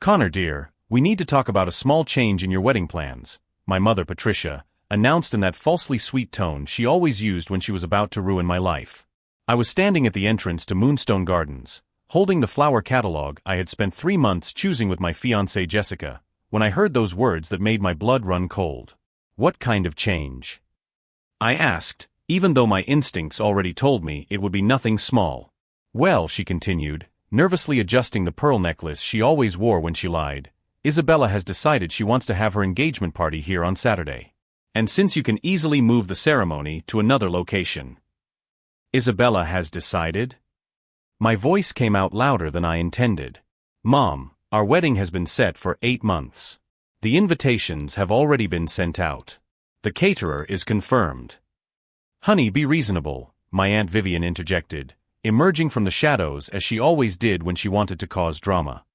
Connor dear, we need to talk about a small change in your wedding plans, my mother Patricia announced in that falsely sweet tone she always used when she was about to ruin my life. I was standing at the entrance to Moonstone Gardens, holding the flower catalog I had spent 3 months choosing with my fiancée Jessica, when I heard those words that made my blood run cold. What kind of change? I asked, even though my instincts already told me it would be nothing small. Well, she continued, nervously adjusting the pearl necklace she always wore when she lied, Isabella has decided she wants to have her engagement party here on Saturday. And since you can easily move the ceremony to another location. Isabella has decided? My voice came out louder than I intended. Mom, our wedding has been set for 8 months. The invitations have already been sent out. The caterer is confirmed. Honey, be reasonable, my Aunt Vivian interjected, emerging from the shadows as she always did when she wanted to cause drama.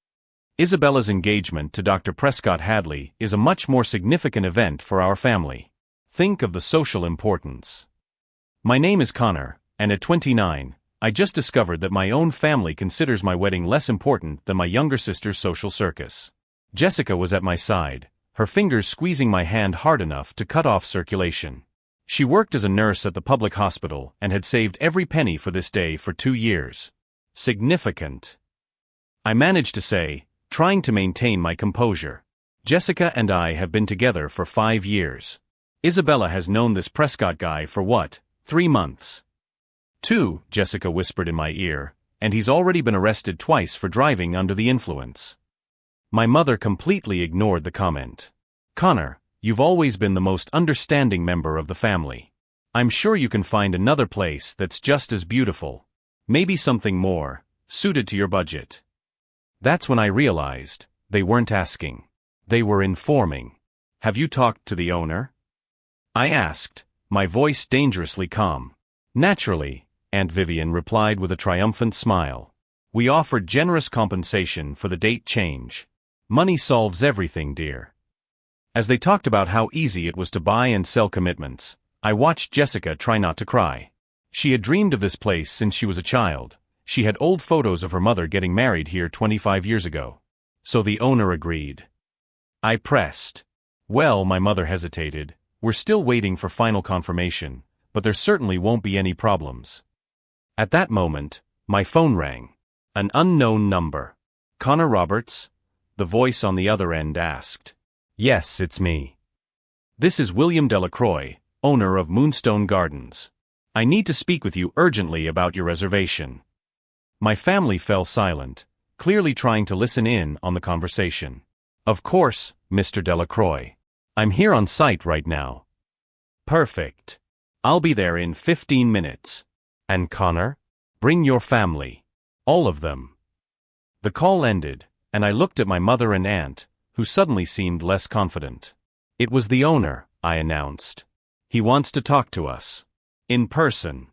Isabella's engagement to Dr. Prescott Hadley is a much more significant event for our family. Think of the social importance. My name is Connor, and at 29, I just discovered that my own family considers my wedding less important than my younger sister's social circus. Jessica was at my side, her fingers squeezing my hand hard enough to cut off circulation. She worked as a nurse at the public hospital and had saved every penny for this day for 2 years. Significant. I managed to say, trying to maintain my composure. Jessica and I have been together for 5 years. Isabella has known this Prescott guy for what, 3 months? 2, Jessica whispered in my ear, and he's already been arrested twice for driving under the influence. My mother completely ignored the comment. Connor, you've always been the most understanding member of the family. I'm sure you can find another place that's just as beautiful. Maybe something more suited to your budget. That's when I realized they weren't asking. They were informing. Have you talked to the owner? I asked, my voice dangerously calm. Naturally, Aunt Vivian replied with a triumphant smile. We offered generous compensation for the date change. Money solves everything, dear. As they talked about how easy it was to buy and sell commitments, I watched Jessica try not to cry. She had dreamed of this place since she was a child. She had old photos of her mother getting married here 25 years ago. So the owner agreed. I pressed. Well, my mother hesitated. We're still waiting for final confirmation, but there certainly won't be any problems. At that moment, my phone rang. An unknown number. Connor Roberts? The voice on the other end asked. Yes, it's me. This is William Delacroix, owner of Moonstone Gardens. I need to speak with you urgently about your reservation. My family fell silent, clearly trying to listen in on the conversation. Of course, Mr. Delacroix. I'm here on site right now. Perfect. I'll be there in 15 minutes. And Connor? Bring your family. All of them. The call ended, and I looked at my mother and aunt, who suddenly seemed less confident. It was the owner, I announced. He wants to talk to us. In person.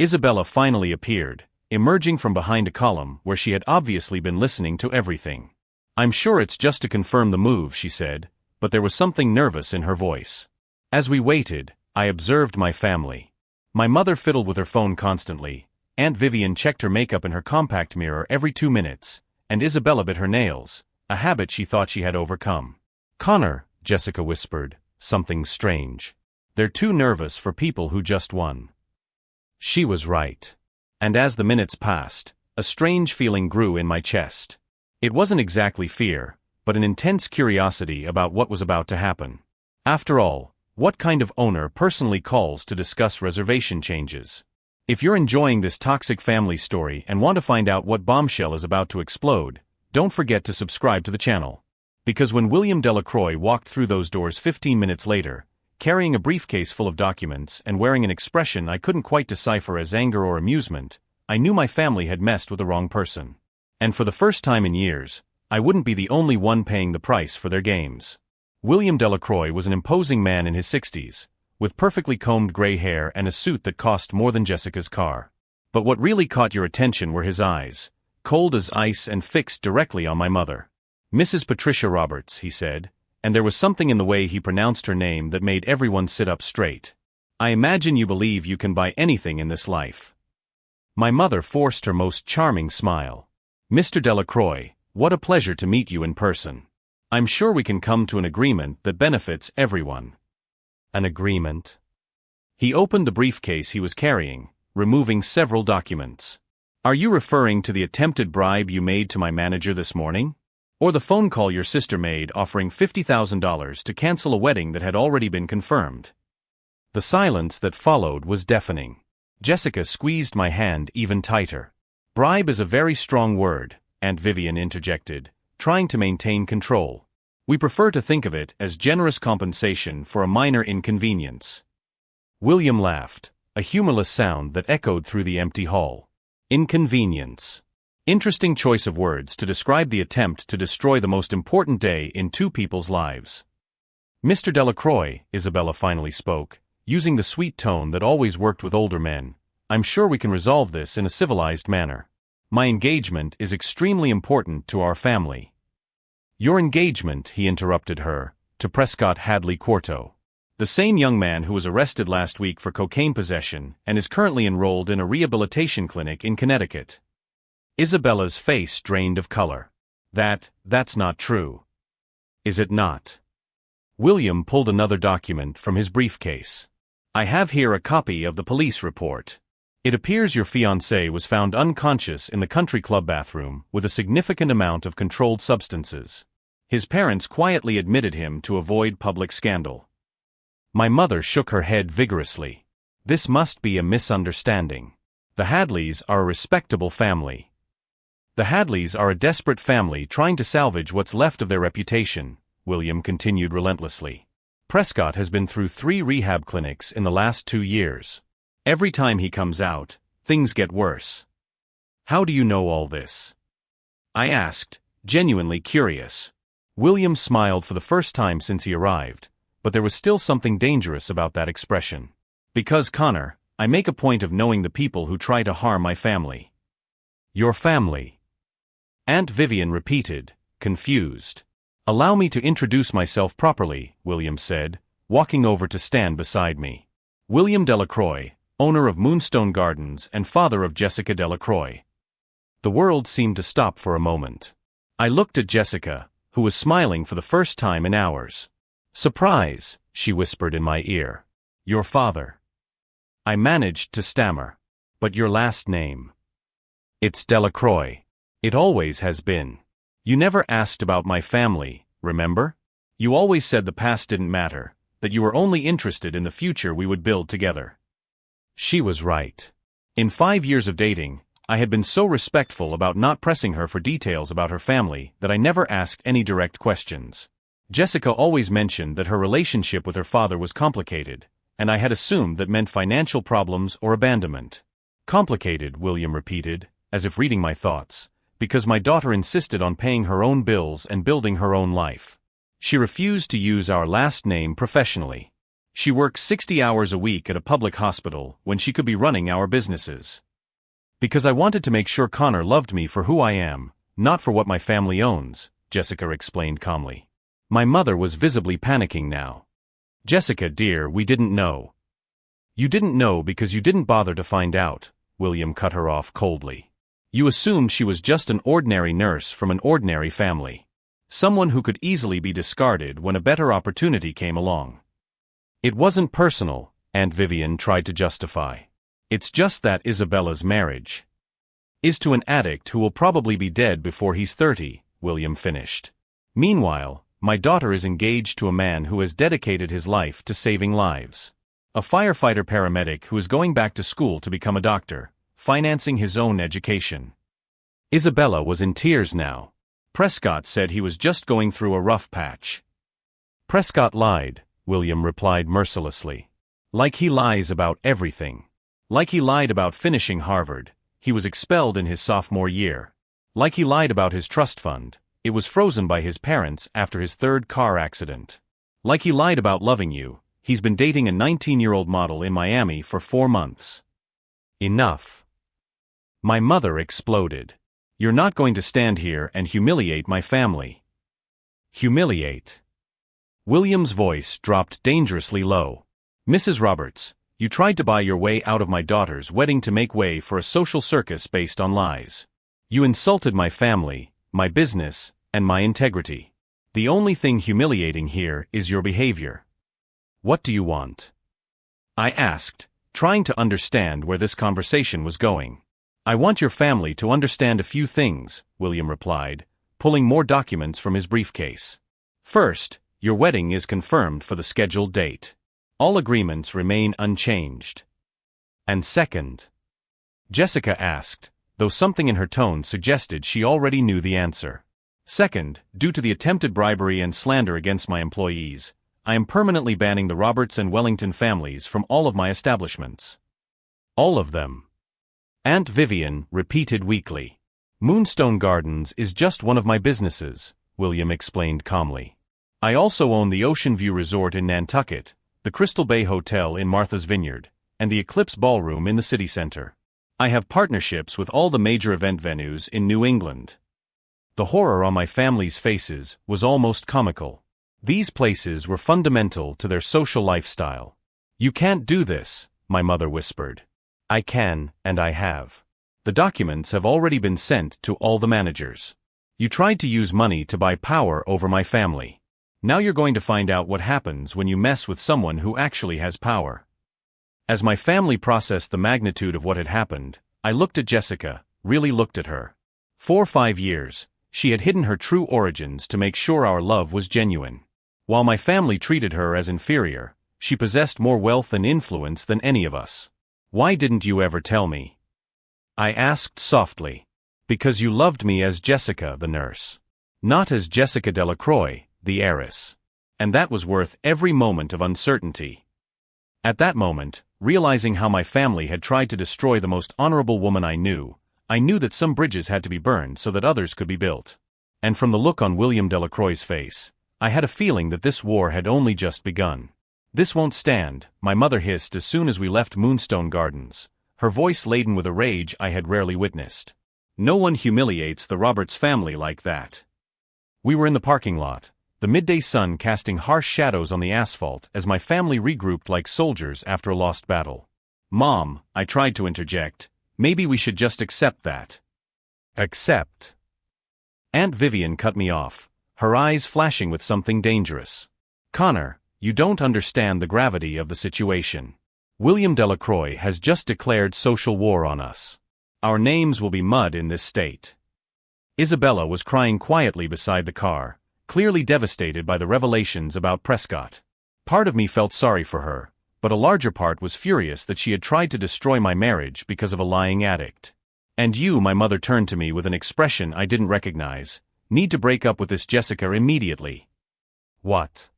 Isabella finally appeared, emerging from behind a column where she had obviously been listening to everything. I'm sure it's just to confirm the move, she said, but there was something nervous in her voice. As we waited, I observed my family. My mother fiddled with her phone constantly, Aunt Vivian checked her makeup in her compact mirror every 2 minutes, and Isabella bit her nails, a habit she thought she had overcome. Connor, Jessica whispered, something strange. They're too nervous for people who just won. She was right. And as the minutes passed, a strange feeling grew in my chest. It wasn't exactly fear, but an intense curiosity about what was about to happen. After all, what kind of owner personally calls to discuss reservation changes? If you're enjoying this toxic family story and want to find out what bombshell is about to explode, don't forget to subscribe to the channel. Because when William Delacroix walked through those doors 15 minutes later, carrying a briefcase full of documents and wearing an expression I couldn't quite decipher as anger or amusement, I knew my family had messed with the wrong person. And for the first time in years, I wouldn't be the only one paying the price for their games. William Delacroix was an imposing man in his 60s, with perfectly combed gray hair and a suit that cost more than Jessica's car. But what really caught your attention were his eyes, cold as ice and fixed directly on my mother. Mrs. Patricia Roberts, he said, and there was something in the way he pronounced her name that made everyone sit up straight. I imagine you believe you can buy anything in this life. My mother forced her most charming smile. Mr. Delacroix, What a pleasure to meet you in person. I'm sure we can come to an agreement that benefits everyone. An agreement? He opened the briefcase he was carrying, removing several documents. Are you referring to the attempted bribe you made to my manager this morning? Or the phone call your sister made offering $50,000 to cancel a wedding that had already been confirmed? The silence that followed was deafening. Jessica squeezed my hand even tighter. Bribe is a very strong word, Aunt Vivian interjected, trying to maintain control. We prefer to think of it as generous compensation for a minor inconvenience. William laughed, a humorless sound that echoed through the empty hall. Inconvenience. Interesting choice of words to describe the attempt to destroy the most important day in two people's lives. Mr. Delacroix, Isabella finally spoke, using the sweet tone that always worked with older men. I'm sure we can resolve this in a civilized manner. My engagement is extremely important to our family. Your engagement, he interrupted her, to Prescott Hadley Quarto. The same young man who was arrested last week for cocaine possession and is currently enrolled in a rehabilitation clinic in Connecticut. Isabella's face drained of color. That's not true. Is it not? William pulled another document from his briefcase. I have here a copy of the police report. It appears your fiancé was found unconscious in the country club bathroom with a significant amount of controlled substances. His parents quietly admitted him to avoid public scandal. My mother shook her head vigorously. This must be a misunderstanding. The Hadleys are a respectable family. The Hadleys are a desperate family trying to salvage what's left of their reputation, William continued relentlessly. Prescott has been through 3 rehab clinics in the last 2 years. Every time he comes out, things get worse. How do you know all this? I asked, genuinely curious. William smiled for the first time since he arrived, but there was still something dangerous about that expression. Because, Connor, I make a point of knowing the people who try to harm my family. Your family? Aunt Vivian repeated, confused. Allow me to introduce myself properly, William said, walking over to stand beside me. William Delacroix, owner of Moonstone Gardens and father of Jessica Delacroix. The world seemed to stop for a moment. I looked at Jessica, who was smiling for the first time in hours. Surprise, she whispered in my ear. Your father. I managed to stammer. But your last name? It's Delacroix. It always has been. You never asked about my family, remember? You always said the past didn't matter, that you were only interested in the future we would build together. She was right. In 5 years of dating, I had been so respectful about not pressing her for details about her family that I never asked any direct questions. Jessica always mentioned that her relationship with her father was complicated, and I had assumed that meant financial problems or abandonment. Complicated, William repeated, as if reading my thoughts, because my daughter insisted on paying her own bills and building her own life. She refused to use our last name professionally. She works 60 hours a week at a public hospital when she could be running our businesses. Because I wanted to make sure Connor loved me for who I am, not for what my family owns, Jessica explained calmly. My mother was visibly panicking now. Jessica, dear, we didn't know. You didn't know because you didn't bother to find out, William cut her off coldly. You assumed she was just an ordinary nurse from an ordinary family. Someone who could easily be discarded when a better opportunity came along. It wasn't personal, Aunt Vivian tried to justify. It's just that Isabella's marriage is to an addict who will probably be dead before he's 30, William finished. Meanwhile, my daughter is engaged to a man who has dedicated his life to saving lives. A firefighter paramedic who is going back to school to become a doctor, financing his own education. Isabella was in tears now. Prescott said he was just going through a rough patch. Prescott lied, William replied mercilessly. Like he lies about everything. Like he lied about finishing Harvard. He was expelled in his sophomore year. Like he lied about his trust fund. It was frozen by his parents after his 3rd car accident. Like he lied about loving you. He's been dating a 19-year-old model in Miami for 4 months. Enough. My mother exploded. You're not going to stand here and humiliate my family. Humiliate. William's voice dropped dangerously low. Mrs. Roberts, you tried to buy your way out of my daughter's wedding to make way for a social circus based on lies. You insulted my family, my business, and my integrity. The only thing humiliating here is your behavior. What do you want? I asked, trying to understand where this conversation was going. I want your family to understand a few things, William replied, pulling more documents from his briefcase. First, your wedding is confirmed for the scheduled date. All agreements remain unchanged. And second, Jessica asked, though something in her tone suggested she already knew the answer. Second, due to the attempted bribery and slander against my employees, I am permanently banning the Roberts and Wellington families from all of my establishments. All of them. Aunt Vivian repeated weakly. Moonstone Gardens is just one of my businesses, William explained calmly. I also own the Ocean View Resort in Nantucket, the Crystal Bay Hotel in Martha's Vineyard, and the Eclipse Ballroom in the city center. I have partnerships with all the major event venues in New England. The horror on my family's faces was almost comical. These places were fundamental to their social lifestyle. You can't do this, my mother whispered. I can, and I have. The documents have already been sent to all the managers. You tried to use money to buy power over my family. Now you're going to find out what happens when you mess with someone who actually has power. As my family processed the magnitude of what had happened, I looked at Jessica, really looked at her. For 5 years, she had hidden her true origins to make sure our love was genuine. While my family treated her as inferior, she possessed more wealth and influence than any of us. Why didn't you ever tell me? I asked softly. Because you loved me as Jessica, the nurse. Not as Jessica Delacroix, the heiress. And that was worth every moment of uncertainty. At that moment, realizing how my family had tried to destroy the most honorable woman I knew that some bridges had to be burned so that others could be built. And from the look on William Delacroix's face, I had a feeling that this war had only just begun. This won't stand, my mother hissed as soon as we left Moonstone Gardens, her voice laden with a rage I had rarely witnessed. No one humiliates the Roberts family like that. We were in the parking lot, the midday sun casting harsh shadows on the asphalt as my family regrouped like soldiers after a lost battle. Mom, I tried to interject, maybe we should just accept that. Accept? Aunt Vivian cut me off, her eyes flashing with something dangerous. Connor, you don't understand the gravity of the situation. William Delacroix has just declared social war on us. Our names will be mud in this state. Isabella was crying quietly beside the car, clearly devastated by the revelations about Prescott. Part of me felt sorry for her, but a larger part was furious that she had tried to destroy my marriage because of a lying addict. And you, my mother turned to me with an expression I didn't recognize, need to break up with this Jessica immediately. What?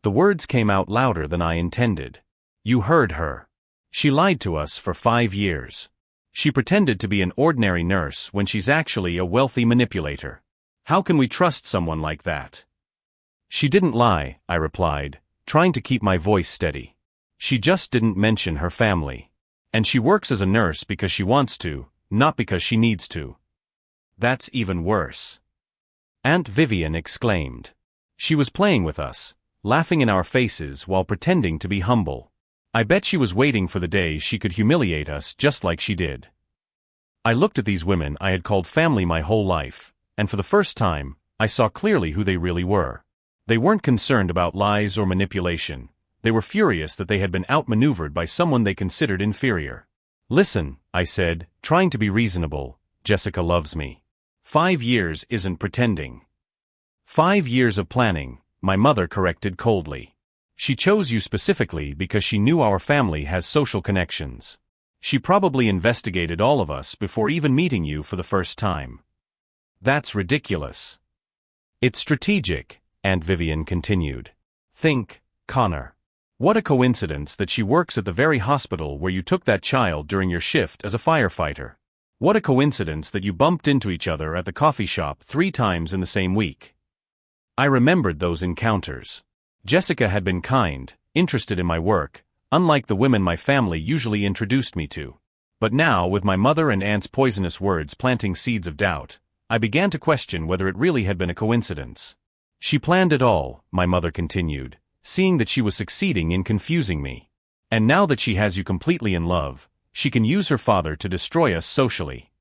The words came out louder than I intended. You heard her. She lied to us for 5 years. She pretended to be an ordinary nurse when she's actually a wealthy manipulator. How can we trust someone like that? She didn't lie, I replied, trying to keep my voice steady. She just didn't mention her family. And she works as a nurse because she wants to, not because she needs to. That's even worse. Aunt Vivian exclaimed. She was playing with us, laughing in our faces while pretending to be humble. I bet she was waiting for the day she could humiliate us just like she did. I looked at these women I had called family my whole life, and for the first time, I saw clearly who they really were. They weren't concerned about lies or manipulation. They were furious that they had been outmaneuvered by someone they considered inferior. Listen, I said, trying to be reasonable, Jessica loves me. 5 years isn't pretending. 5 years of planning, my mother corrected coldly. She chose you specifically because she knew our family has social connections. She probably investigated all of us before even meeting you for the first time. That's ridiculous. It's strategic, Aunt Vivian continued. Think, Connor. What a coincidence that she works at the very hospital where you took that child during your shift as a firefighter. What a coincidence that you bumped into each other at the coffee shop 3 times in the same week. I remembered those encounters. Jessica had been kind, interested in my work, unlike the women my family usually introduced me to. But now, with my mother and aunt's poisonous words planting seeds of doubt, I began to question whether it really had been a coincidence. She planned it all, my mother continued, seeing that she was succeeding in confusing me. And now that she has you completely in love, she can use her father to destroy us socially.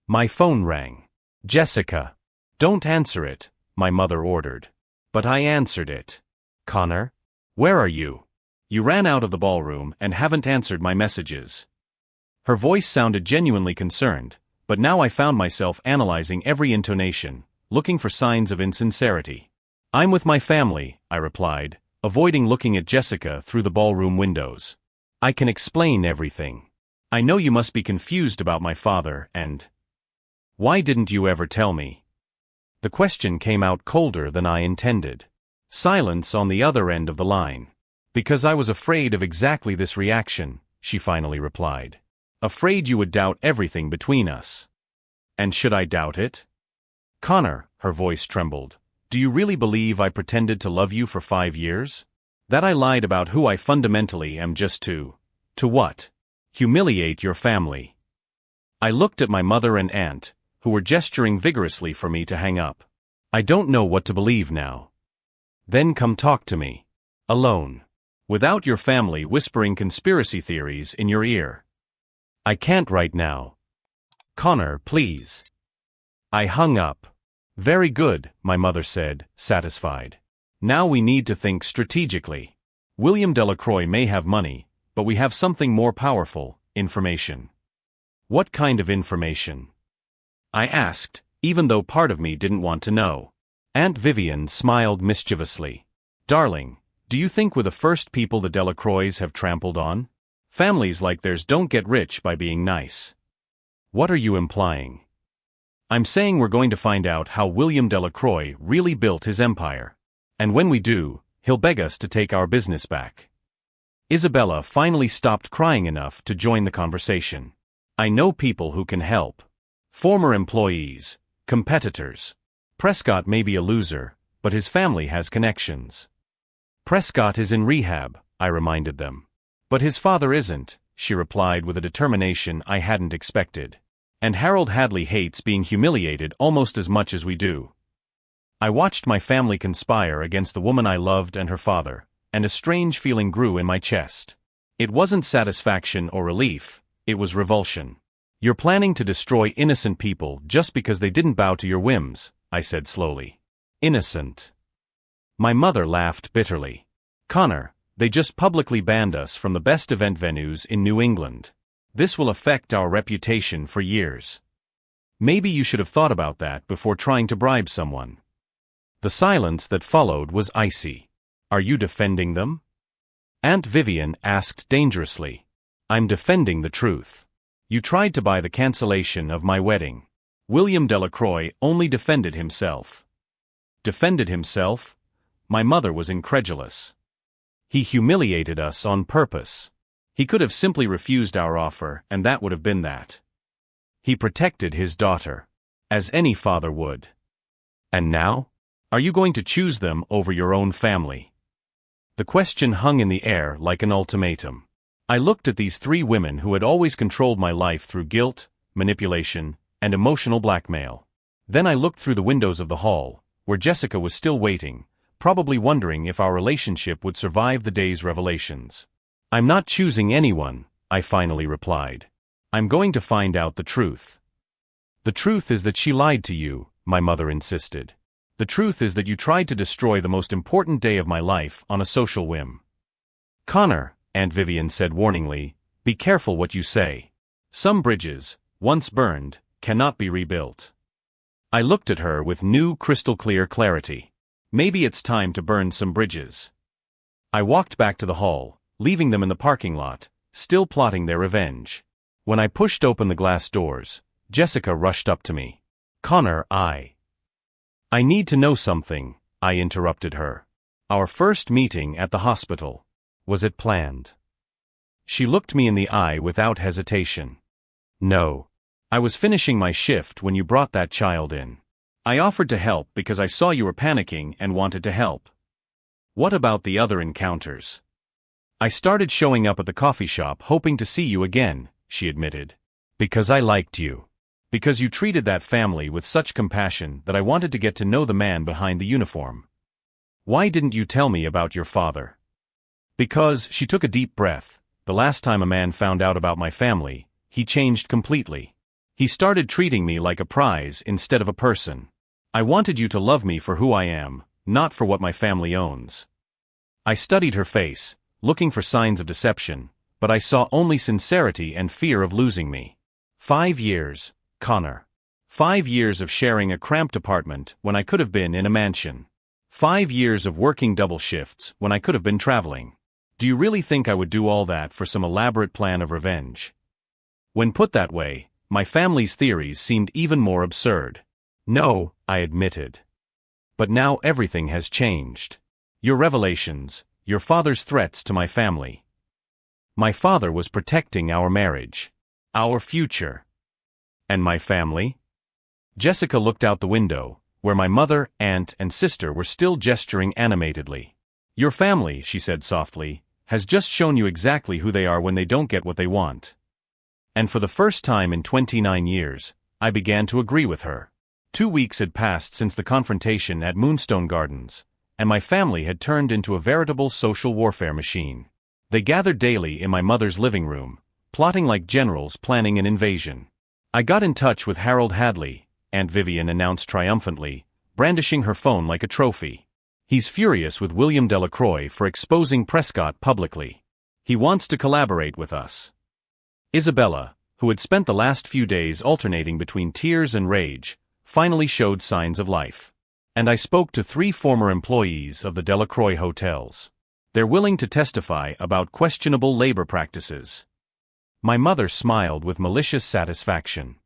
My phone rang. Jessica. Don't answer it, my mother ordered. But I answered it. Connor? Where are you? You ran out of the ballroom and haven't answered my messages. Her voice sounded genuinely concerned, but now I found myself analyzing every intonation, looking for signs of insincerity. I'm with my family, I replied, avoiding looking at Jessica through the ballroom windows. I can explain everything. I know you must be confused about my father and... Why didn't you ever tell me? The question came out colder than I intended. Silence on the other end of the line. Because I was afraid of exactly this reaction, she finally replied. Afraid you would doubt everything between us. And should I doubt it? Connor, her voice trembled. Do you really believe I pretended to love you for 5 years? That I lied about who I fundamentally am just to what? Humiliate your family. I looked at my mother and aunt, who were gesturing vigorously for me to hang up. I don't know what to believe now. Then come talk to me. Alone. Without your family whispering conspiracy theories in your ear. I can't right now. Connor, please. I hung up. Very good, my mother said, satisfied. Now we need to think strategically. William Delacroix may have money, but we have something more powerful, information. What kind of information? I asked, even though part of me didn't want to know. Aunt Vivian smiled mischievously. Darling, do you think we're the first people the Delacroix have trampled on? Families like theirs don't get rich by being nice. What are you implying? I'm saying we're going to find out how William Delacroix really built his empire. And when we do, he'll beg us to take our business back. Isabella finally stopped crying enough to join the conversation. I know people who can help. Former employees, competitors. Prescott may be a loser, but his family has connections. Prescott is in rehab, I reminded them. But his father isn't, she replied with a determination I hadn't expected. And Harold Hadley hates being humiliated almost as much as we do. I watched my family conspire against the woman I loved and her father, and a strange feeling grew in my chest. It wasn't satisfaction or relief, it was revulsion. You're planning to destroy innocent people just because they didn't bow to your whims, I said slowly. Innocent. My mother laughed bitterly. Connor, they just publicly banned us from the best event venues in New England. This will affect our reputation for years. Maybe you should have thought about that before trying to bribe someone. The silence that followed was icy. Are you defending them? Aunt Vivian asked dangerously. I'm defending the truth. You tried to buy the cancellation of my wedding. William Delacroix only defended himself. Defended himself? My mother was incredulous. He humiliated us on purpose. He could have simply refused our offer, and that would have been that. He protected his daughter, as any father would. And now? Are you going to choose them over your own family? The question hung in the air like an ultimatum. I looked at these 3 women who had always controlled my life through guilt, manipulation, and emotional blackmail. Then I looked through the windows of the hall, where Jessica was still waiting, probably wondering if our relationship would survive the day's revelations. I'm not choosing anyone, I finally replied. I'm going to find out the truth. The truth is that she lied to you, my mother insisted. The truth is that you tried to destroy the most important day of my life on a social whim. Connor, Aunt Vivian said warningly, be careful what you say. Some bridges, once burned, cannot be rebuilt. I looked at her with new crystal-clear clarity. Maybe it's time to burn some bridges. I walked back to the hall, leaving them in the parking lot, still plotting their revenge. When I pushed open the glass doors, Jessica rushed up to me. Connor, I need to know something, I interrupted her. Our first meeting at the hospital. Was it planned? She looked me in the eye without hesitation. No. I was finishing my shift when you brought that child in. I offered to help because I saw you were panicking and wanted to help. What about the other encounters? I started showing up at the coffee shop hoping to see you again, she admitted. Because I liked you. Because you treated that family with such compassion that I wanted to get to know the man behind the uniform. Why didn't you tell me about your father? Because, she took a deep breath, the last time a man found out about my family, he changed completely. He started treating me like a prize instead of a person. I wanted you to love me for who I am, not for what my family owns. I studied her face, looking for signs of deception, but I saw only sincerity and fear of losing me. 5 years, Connor. 5 years of sharing a cramped apartment when I could have been in a mansion. 5 years of working double shifts when I could have been traveling. Do you really think I would do all that for some elaborate plan of revenge? When put that way, my family's theories seemed even more absurd. No, I admitted. But now everything has changed. Your revelations, your father's threats to my family. My father was protecting our marriage, our future. And my family? Jessica looked out the window, where my mother, aunt, and sister were still gesturing animatedly. Your family, she said softly, has just shown you exactly who they are when they don't get what they want. And for the first time in 29 years, I began to agree with her. 2 weeks had passed since the confrontation at Moonstone Gardens, and my family had turned into a veritable social warfare machine. They gathered daily in my mother's living room, plotting like generals planning an invasion. I got in touch with Harold Hadley, Aunt Vivian announced triumphantly, brandishing her phone like a trophy. He's furious with William Delacroix for exposing Prescott publicly. He wants to collaborate with us. Isabella, who had spent the last few days alternating between tears and rage, finally showed signs of life. And I spoke to 3 former employees of the Delacroix hotels. They're willing to testify about questionable labor practices. My mother smiled with malicious satisfaction.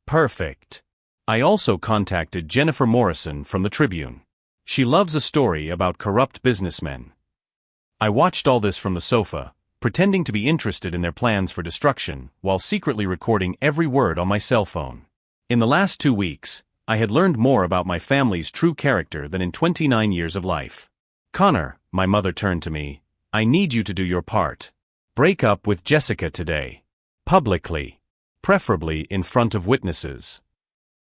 Perfect. I also contacted Jennifer Morrison from the Tribune. She loves a story about corrupt businessmen. I watched all this from the sofa, pretending to be interested in their plans for destruction, while secretly recording every word on my cell phone. In the last 2 weeks, I had learned more about my family's true character than in 29 years of life. Connor, my mother turned to me, I need you to do your part. Break up with Jessica today. Publicly. Preferably in front of witnesses.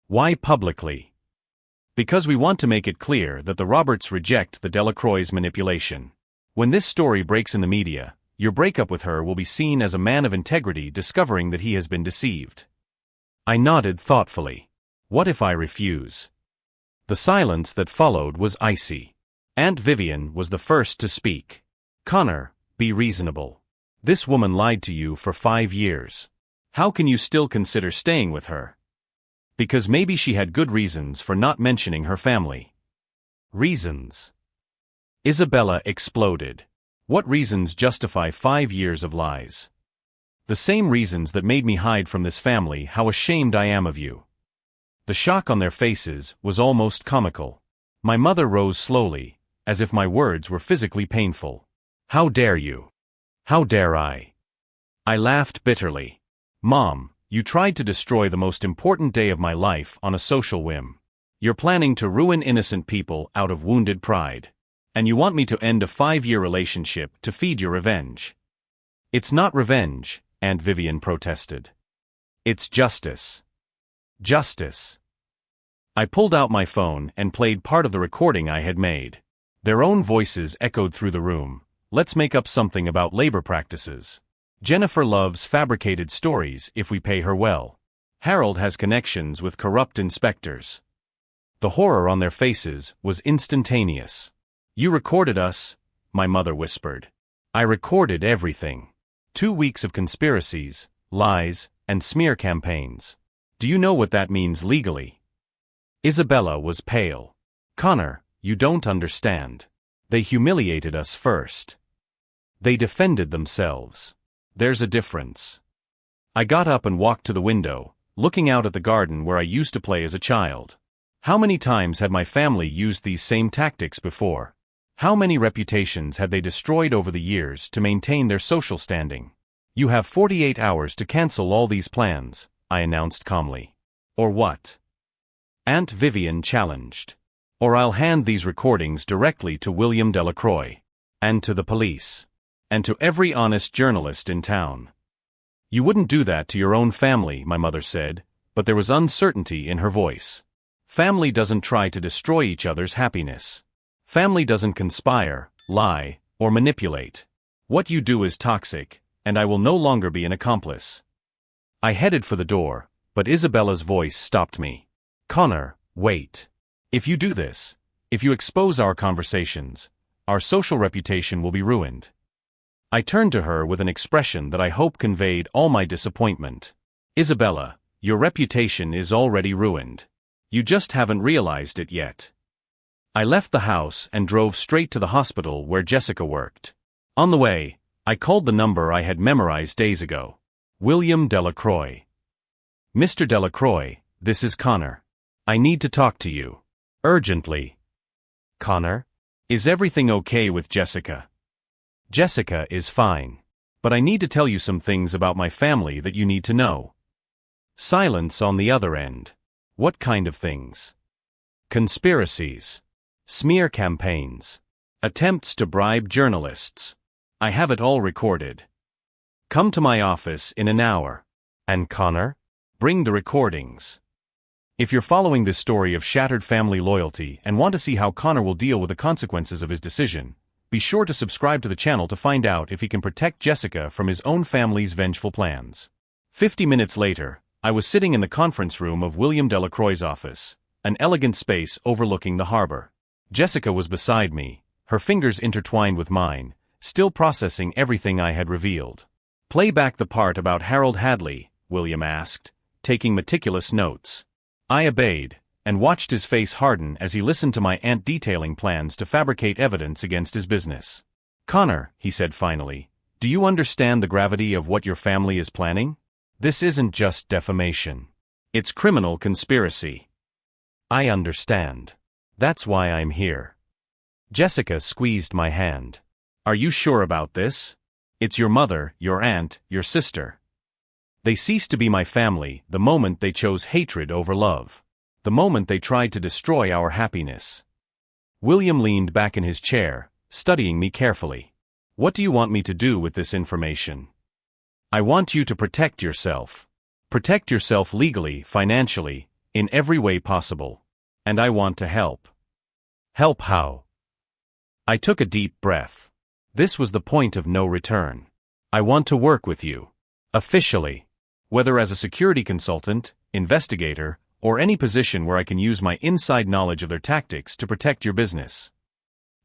Why publicly? Because we want to make it clear that the Roberts reject the Delacroix's manipulation. When this story breaks in the media, your breakup with her will be seen as a man of integrity discovering that he has been deceived. I nodded thoughtfully. What if I refuse? The silence that followed was icy. Aunt Vivian was the first to speak. Connor, be reasonable. This woman lied to you for 5 years. How can you still consider staying with her? Because maybe she had good reasons for not mentioning her family. Reasons. Isabella exploded. What reasons justify 5 years of lies? The same reasons that made me hide from this family how ashamed I am of you. The shock on their faces was almost comical. My mother rose slowly, as if my words were physically painful. How dare you? How dare I? I laughed bitterly. Mom, you tried to destroy the most important day of my life on a social whim. You're planning to ruin innocent people out of wounded pride. And you want me to end a 5-year relationship to feed your revenge. It's not revenge, Aunt Vivian protested. It's justice. Justice. I pulled out my phone and played part of the recording I had made. Their own voices echoed through the room. Let's make up something about labor practices. Jennifer loves fabricated stories if we pay her well. Harold has connections with corrupt inspectors. The horror on their faces was instantaneous. You recorded us, my mother whispered. I recorded everything. 2 weeks of conspiracies, lies, and smear campaigns. Do you know what that means legally? Isabella was pale. Connor, you don't understand. They humiliated us first. They defended themselves. There's a difference. I got up and walked to the window, looking out at the garden where I used to play as a child. How many times had my family used these same tactics before? How many reputations had they destroyed over the years to maintain their social standing? You have 48 hours to cancel all these plans, I announced calmly. Or what? Aunt Vivian challenged. Or I'll hand these recordings directly to William Delacroix. And to the police. And to every honest journalist in town. You wouldn't do that to your own family, my mother said, but there was uncertainty in her voice. Family doesn't try to destroy each other's happiness. Family doesn't conspire, lie, or manipulate. What you do is toxic, and I will no longer be an accomplice. I headed for the door, but Isabella's voice stopped me. Connor, wait. If you do this, if you expose our conversations, our social reputation will be ruined. I turned to her with an expression that I hope conveyed all my disappointment. Isabella, your reputation is already ruined. You just haven't realized it yet. I left the house and drove straight to the hospital where Jessica worked. On the way, I called the number I had memorized days ago. William Delacroix. Mr. Delacroix, this is Connor. I need to talk to you. Urgently. Connor? Is everything okay with Jessica? Jessica is fine. But I need to tell you some things about my family that you need to know. Silence on the other end. What kind of things? Conspiracies. Smear campaigns. Attempts to bribe journalists. I have it all recorded. Come to my office in an hour. And Connor? Bring the recordings. If you're following this story of shattered family loyalty and want to see how Connor will deal with the consequences of his decision, be sure to subscribe to the channel to find out if he can protect Jessica from his own family's vengeful plans. 50 minutes later, I was sitting in the conference room of William Delacroix's office, an elegant space overlooking the harbor. Jessica was beside me, her fingers intertwined with mine, still processing everything I had revealed. Play back the part about Harold Hadley, William asked, taking meticulous notes. I obeyed, and watched his face harden as he listened to my aunt detailing plans to fabricate evidence against his business. Connor, he said finally, do you understand the gravity of what your family is planning? This isn't just defamation. It's criminal conspiracy. I understand. That's why I'm here. Jessica squeezed my hand. Are you sure about this? It's your mother, your aunt, your sister. They ceased to be my family the moment they chose hatred over love. The moment they tried to destroy our happiness. William leaned back in his chair, studying me carefully. What do you want me to do with this information? I want you to protect yourself. Protect yourself legally, financially, in every way possible. And I want to help. Help how? I took a deep breath. This was the point of no return. I want to work with you. Officially. Whether as a security consultant, investigator, or any position where I can use my inside knowledge of their tactics to protect your business.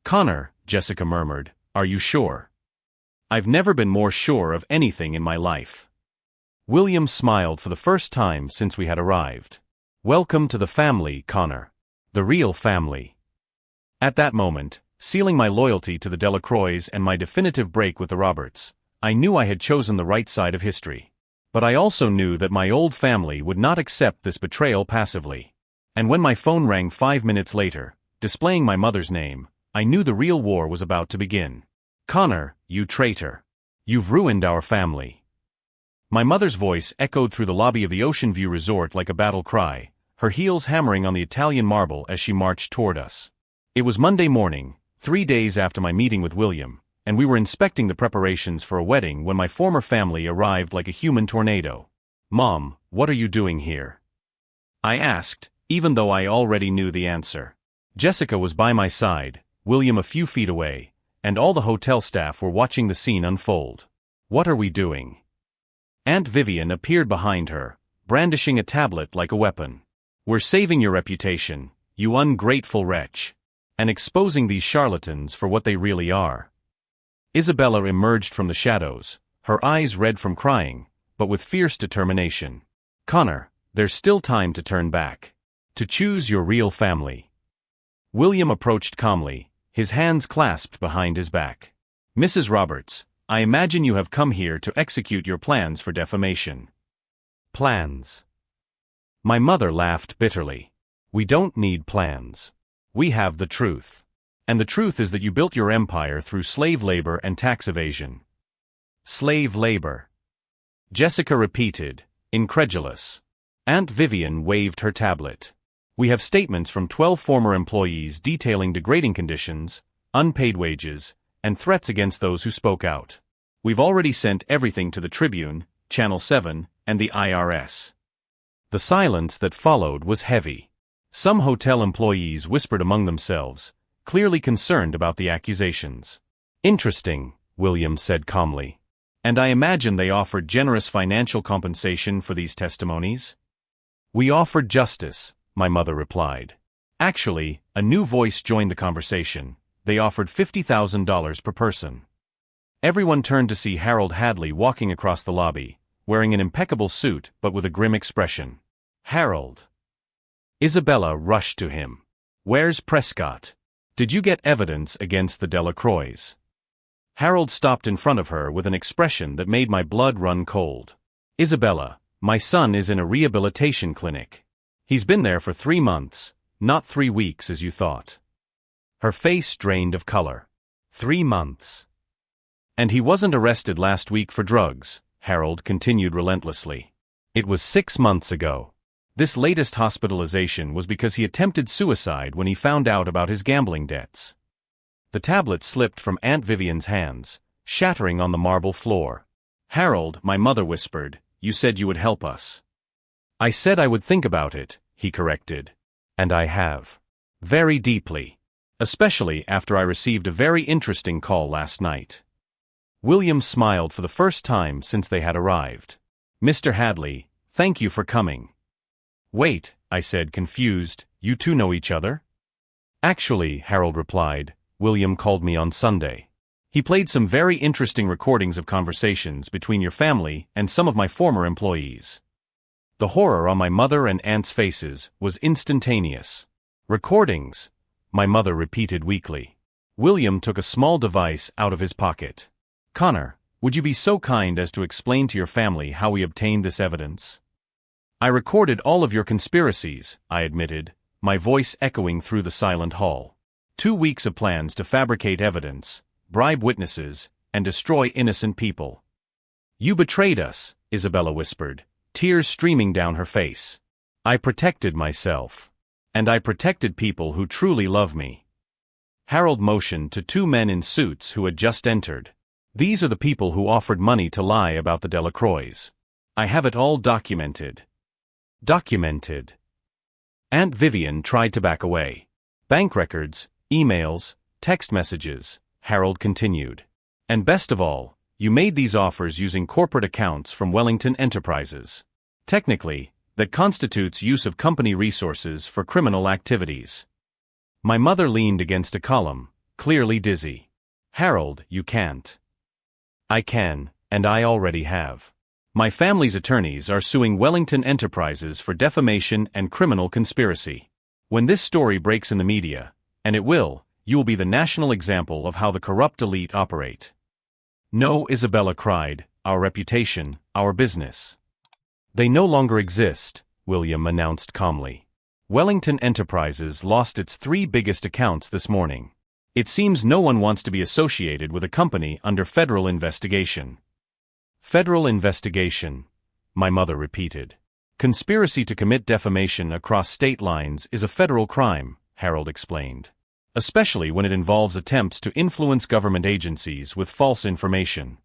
Connor, Jessica murmured, are you sure? I've never been more sure of anything in my life. William smiled for the first time since we had arrived. Welcome to the family, Connor. The real family. At that moment, sealing my loyalty to the Delacroix and my definitive break with the Roberts, I knew I had chosen the right side of history. But I also knew that my old family would not accept this betrayal passively. And when my phone rang 5 minutes later, displaying my mother's name, I knew the real war was about to begin. Connor, you traitor. You've ruined our family. My mother's voice echoed through the lobby of the Ocean View Resort like a battle cry, her heels hammering on the Italian marble as she marched toward us. It was Monday morning, 3 days after my meeting with William, and we were inspecting the preparations for a wedding when my former family arrived like a human tornado. Mom, what are you doing here? I asked, even though I already knew the answer. Jessica was by my side, William a few feet away, and all the hotel staff were watching the scene unfold. What are we doing? Aunt Vivian appeared behind her, brandishing a tablet like a weapon. We're saving your reputation, you ungrateful wretch, and exposing these charlatans for what they really are. Isabella emerged from the shadows, her eyes red from crying, but with fierce determination. Connor, there's still time to turn back. To choose your real family. William approached calmly, his hands clasped behind his back. Mrs. Roberts, I imagine you have come here to execute your plans for defamation. Plans. My mother laughed bitterly. We don't need plans. We have the truth. And the truth is that you built your empire through slave labor and tax evasion. Slave labor. Jessica repeated, incredulous. Aunt Vivian waved her tablet. We have statements from 12 former employees detailing degrading conditions, unpaid wages, and threats against those who spoke out. We've already sent everything to the Tribune, Channel 7, and the IRS. The silence that followed was heavy. Some hotel employees whispered among themselves, clearly concerned about the accusations. Interesting, William said calmly. And I imagine they offered generous financial compensation for these testimonies? We offered justice, my mother replied. Actually, a new voice joined the conversation. They offered $50,000 per person. Everyone turned to see Harold Hadley walking across the lobby, wearing an impeccable suit but with a grim expression. Harold. Isabella rushed to him. Where's Prescott? Did you get evidence against the Delacroix? Harold stopped in front of her with an expression that made my blood run cold. Isabella, my son is in a rehabilitation clinic. He's been there for 3 months, not 3 weeks as you thought. Her face drained of color. 3 months. And he wasn't arrested last week for drugs, Harold continued relentlessly. It was 6 months ago. This latest hospitalization was because he attempted suicide when he found out about his gambling debts. The tablet slipped from Aunt Vivian's hands, shattering on the marble floor. Harold, my mother whispered, you said you would help us. I said I would think about it, he corrected. And I have. Very deeply. Especially after I received a very interesting call last night. William smiled for the first time since they had arrived. Mr. Hadley, thank you for coming. Wait, I said confused, you two know each other? Actually, Harold replied, William called me on Sunday. He played some very interesting recordings of conversations between your family and some of my former employees. The horror on my mother and aunt's faces was instantaneous. Recordings, my mother repeated weakly. William took a small device out of his pocket. Connor, would you be so kind as to explain to your family how we obtained this evidence? I recorded all of your conspiracies, I admitted, my voice echoing through the silent hall. 2 weeks of plans to fabricate evidence, bribe witnesses, and destroy innocent people. You betrayed us, Isabella whispered, tears streaming down her face. I protected myself. And I protected people who truly love me. Harold motioned to 2 men in suits who had just entered. These are the people who offered money to lie about the Delacroix. I have it all documented. Documented. Aunt Vivian tried to back away. Bank records, emails, text messages, Harold continued. And best of all, you made these offers using corporate accounts from Wellington Enterprises. Technically, that constitutes use of company resources for criminal activities. My mother leaned against a column, clearly dizzy. Harold, you can't. I can, and I already have. My family's attorneys are suing Wellington Enterprises for defamation and criminal conspiracy. When this story breaks in the media, and it will, you will be the national example of how the corrupt elite operate. No, Isabella cried, our reputation, our business. They no longer exist, William announced calmly. Wellington Enterprises lost its 3 biggest accounts this morning. It seems no one wants to be associated with a company under federal investigation. Federal investigation, my mother repeated. Conspiracy to commit defamation across state lines is a federal crime, Harold explained. Especially when it involves attempts to influence government agencies with false information.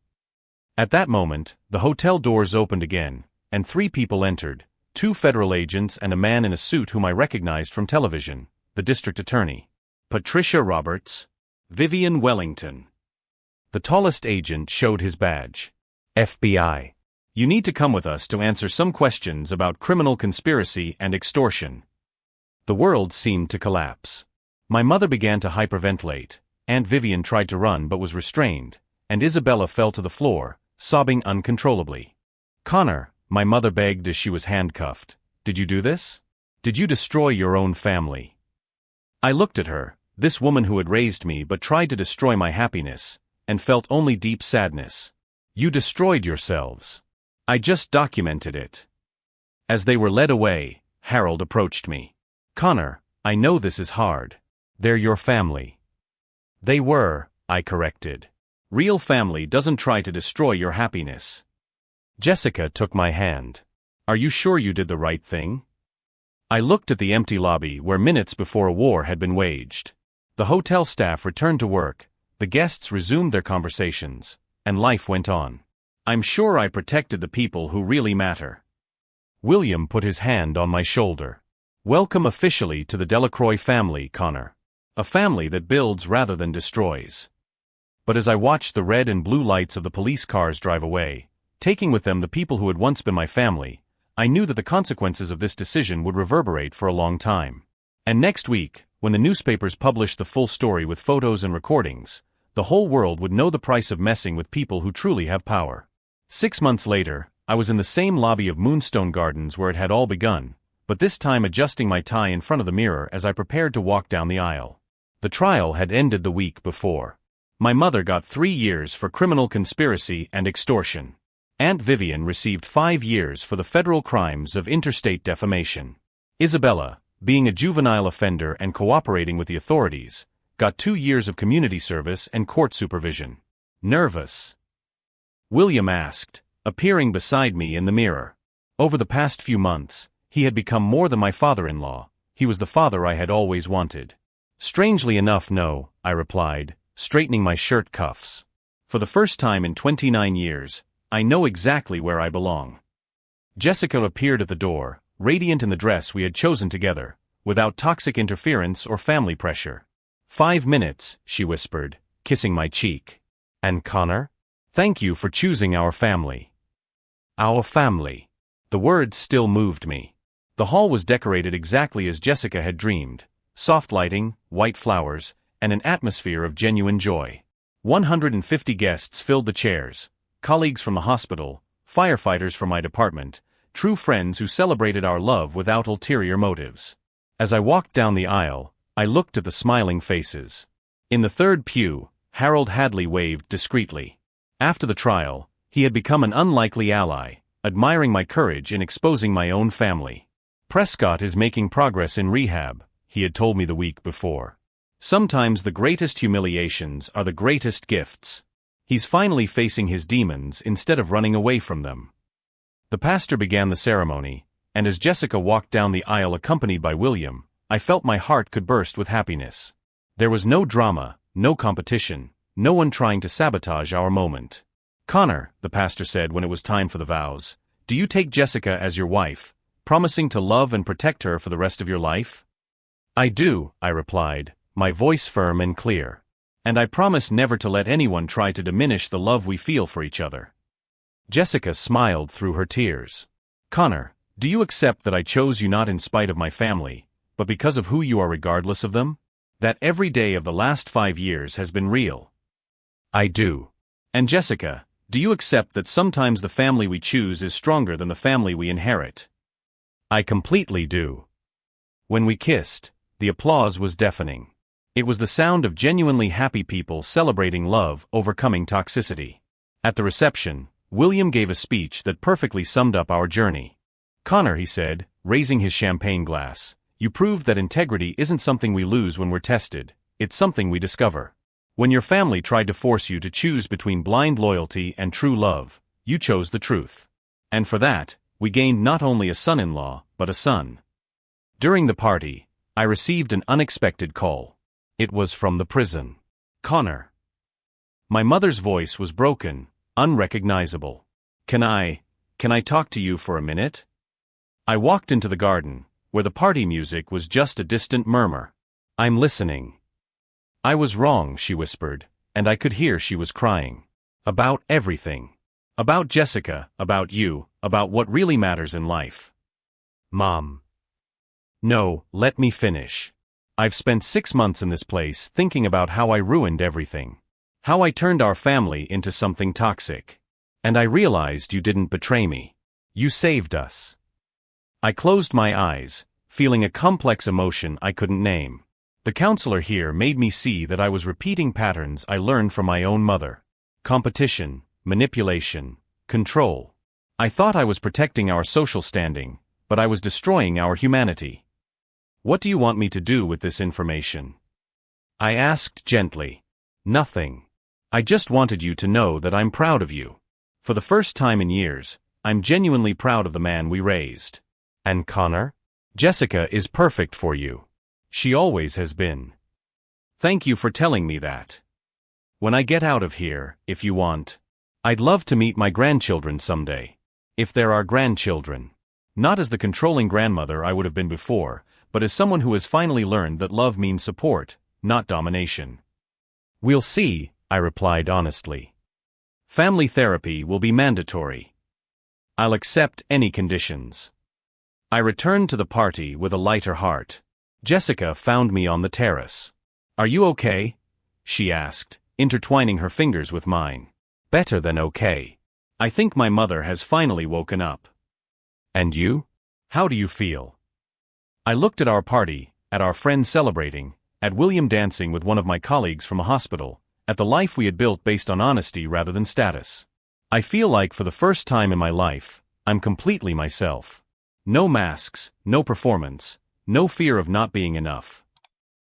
At that moment, the hotel doors opened again, and 3 people entered, 2 federal agents and a man in a suit whom I recognized from television, the district attorney. Patricia Roberts, Vivian Wellington. The tallest agent showed his badge. FBI. You need to come with us to answer some questions about criminal conspiracy and extortion. The world seemed to collapse. My mother began to hyperventilate, Aunt Vivian tried to run but was restrained, and Isabella fell to the floor, sobbing uncontrollably. Connor, my mother begged as she was handcuffed, did you do this? Did you destroy your own family? I looked at her, this woman who had raised me but tried to destroy my happiness, and felt only deep sadness. You destroyed yourselves. I just documented it. As they were led away, Harold approached me. Connor, I know this is hard. They're your family. They were, I corrected. Real family doesn't try to destroy your happiness. Jessica took my hand. Are you sure you did the right thing? I looked at the empty lobby where minutes before a war had been waged. The hotel staff returned to work, the guests resumed their conversations, and life went on. I'm sure I protected the people who really matter. William put his hand on my shoulder. Welcome officially to the Delacroix family, Connor. A family that builds rather than destroys. But as I watched the red and blue lights of the police cars drive away, taking with them the people who had once been my family, I knew that the consequences of this decision would reverberate for a long time. And next week, when the newspapers published the full story with photos and recordings, the whole world would know the price of messing with people who truly have power. 6 months later, I was in the same lobby of Moonstone Gardens where it had all begun, but this time adjusting my tie in front of the mirror as I prepared to walk down the aisle. The trial had ended the week before. My mother got 3 years for criminal conspiracy and extortion. Aunt Vivian received 5 years for the federal crimes of interstate defamation. Isabella, being a juvenile offender and cooperating with the authorities, got 2 years of community service and court supervision. Nervous? William asked, appearing beside me in the mirror. Over the past few months, he had become more than my father-in-law. He was the father I had always wanted. Strangely enough, no, I replied, straightening my shirt cuffs. For the first time in 29 years, I know exactly where I belong. Jessica appeared at the door, radiant in the dress we had chosen together, without toxic interference or family pressure. 5 minutes, she whispered, kissing my cheek. And Connor? Thank you for choosing our family. Our family. The words still moved me. The hall was decorated exactly as Jessica had dreamed. Soft lighting, white flowers, and an atmosphere of genuine joy. 150 guests filled the chairs, colleagues from the hospital, firefighters from my department, true friends who celebrated our love without ulterior motives. As I walked down the aisle, I looked at the smiling faces. In the third pew, Harold Hadley waved discreetly. After the trial, he had become an unlikely ally, admiring my courage in exposing my own family. Prescott is making progress in rehab, he had told me the week before. Sometimes the greatest humiliations are the greatest gifts. He's finally facing his demons instead of running away from them. The pastor began the ceremony, and as Jessica walked down the aisle accompanied by William, I felt my heart could burst with happiness. There was no drama, no competition, no one trying to sabotage our moment. Connor, the pastor said when it was time for the vows, do you take Jessica as your wife, promising to love and protect her for the rest of your life? I do, I replied, my voice firm and clear. And I promise never to let anyone try to diminish the love we feel for each other. Jessica smiled through her tears. Connor, do you accept that I chose you not in spite of my family, but because of who you are regardless of them? That every day of the last 5 years has been real? I do. And Jessica, do you accept that sometimes the family we choose is stronger than the family we inherit? I completely do. When we kissed, the applause was deafening. It was the sound of genuinely happy people celebrating love overcoming toxicity. At the reception, William gave a speech that perfectly summed up our journey. Connor, he said, raising his champagne glass, you proved that integrity isn't something we lose when we're tested, it's something we discover. When your family tried to force you to choose between blind loyalty and true love, you chose the truth. And for that, we gained not only a son-in-law, but a son. During the party, I received an unexpected call. It was from the prison. Connor. My mother's voice was broken, unrecognizable. Can I talk to you for a minute? I walked into the garden, where the party music was just a distant murmur. I'm listening. I was wrong, she whispered, and I could hear she was crying. About everything. About Jessica, about you, about what really matters in life. Mom. No, let me finish. I've spent 6 months in this place thinking about how I ruined everything. How I turned our family into something toxic. And I realized you didn't betray me. You saved us. I closed my eyes, feeling a complex emotion I couldn't name. The counselor here made me see that I was repeating patterns I learned from my own mother. Competition, manipulation, control. I thought I was protecting our social standing, but I was destroying our humanity. What do you want me to do with this information? I asked gently. Nothing. I just wanted you to know that I'm proud of you. For the first time in years, I'm genuinely proud of the man we raised. And Connor? Jessica is perfect for you. She always has been. Thank you for telling me that. When I get out of here, if you want, I'd love to meet my grandchildren someday. If there are grandchildren. Not as the controlling grandmother I would have been before, but as someone who has finally learned that love means support, not domination. We'll see, I replied honestly. Family therapy will be mandatory. I'll accept any conditions. I returned to the party with a lighter heart. Jessica found me on the terrace. "Are you okay?" she asked, intertwining her fingers with mine. "Better than okay. I think my mother has finally woken up." "And you? How do you feel?" I looked at our party, at our friends celebrating, at William dancing with one of my colleagues from a hospital, at the life we had built based on honesty rather than status. I feel like for the first time in my life, I'm completely myself. No masks, no performance, no fear of not being enough.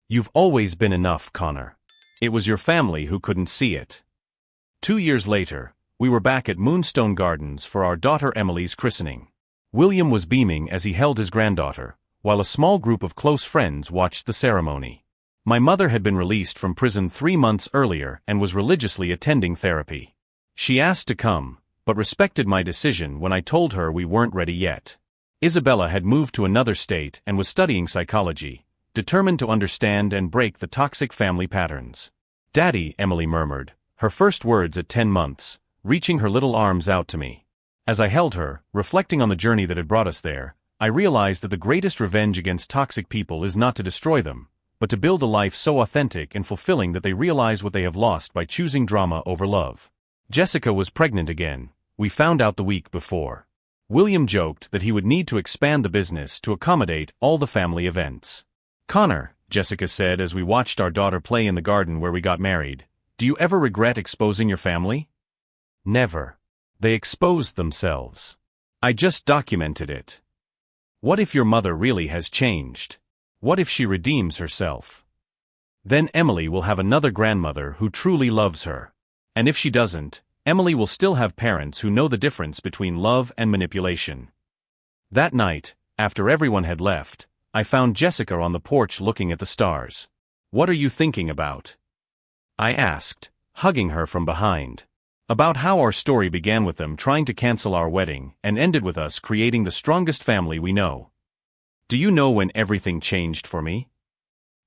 You've always been enough, Connor. It was your family who couldn't see it. 2 years later, we were back at Moonstone Gardens for our daughter Emily's christening. William was beaming as he held his granddaughter, while a small group of close friends watched the ceremony. My mother had been released from prison 3 months earlier and was religiously attending therapy. She asked to come, but respected my decision when I told her we weren't ready yet. Isabella had moved to another state and was studying psychology, determined to understand and break the toxic family patterns. "Daddy," Emily murmured, her first words at 10 months, reaching her little arms out to me. As I held her, reflecting on the journey that had brought us there, I realized that the greatest revenge against toxic people is not to destroy them, but to build a life so authentic and fulfilling that they realize what they have lost by choosing drama over love. Jessica was pregnant again, we found out the week before. William joked that he would need to expand the business to accommodate all the family events. "Connor," Jessica said as we watched our daughter play in the garden where we got married, "do you ever regret exposing your family?" "Never. They exposed themselves. I just documented it." "What if your mother really has changed? What if she redeems herself? Then Emily will have another grandmother who truly loves her. And if she doesn't, Emily will still have parents who know the difference between love and manipulation." That night, after everyone had left, I found Jessica on the porch looking at the stars. "What are you thinking about?" I asked, hugging her from behind. "About how our story began with them trying to cancel our wedding and ended with us creating the strongest family we know." "Do you know when everything changed for me?"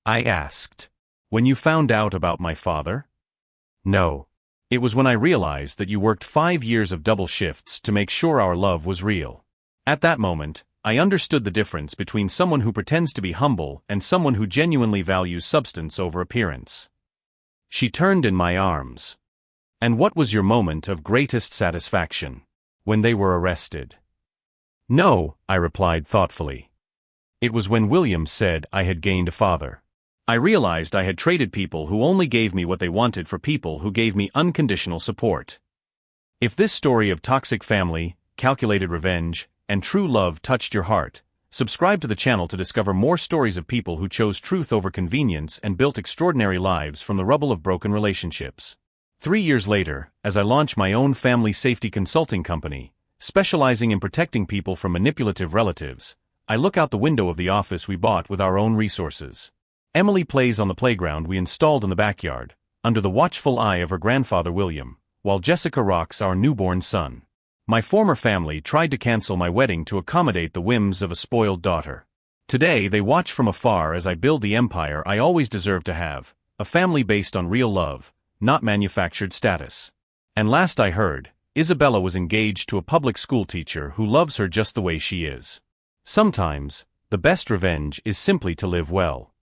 I asked. "When you found out about my father?" "No. It was when I realized that you worked 5 years of double shifts to make sure our love was real. At that moment, I understood the difference between someone who pretends to be humble and someone who genuinely values substance over appearance." She turned in my arms. "And what was your moment of greatest satisfaction? When they were arrested?" "No," I replied thoughtfully. "It was when William said I had gained a father. I realized I had traded people who only gave me what they wanted for people who gave me unconditional support." If this story of toxic family, calculated revenge, and true love touched your heart, subscribe to the channel to discover more stories of people who chose truth over convenience and built extraordinary lives from the rubble of broken relationships. 3 years later, as I launch my own family safety consulting company, specializing in protecting people from manipulative relatives, I look out the window of the office we bought with our own resources. Emily plays on the playground we installed in the backyard, under the watchful eye of her grandfather William, while Jessica rocks our newborn son. My former family tried to cancel my wedding to accommodate the whims of a spoiled daughter. Today they watch from afar as I build the empire I always deserved to have, a family based on real love, not manufactured status. And last I heard, Isabella was engaged to a public school teacher who loves her just the way she is. Sometimes, the best revenge is simply to live well.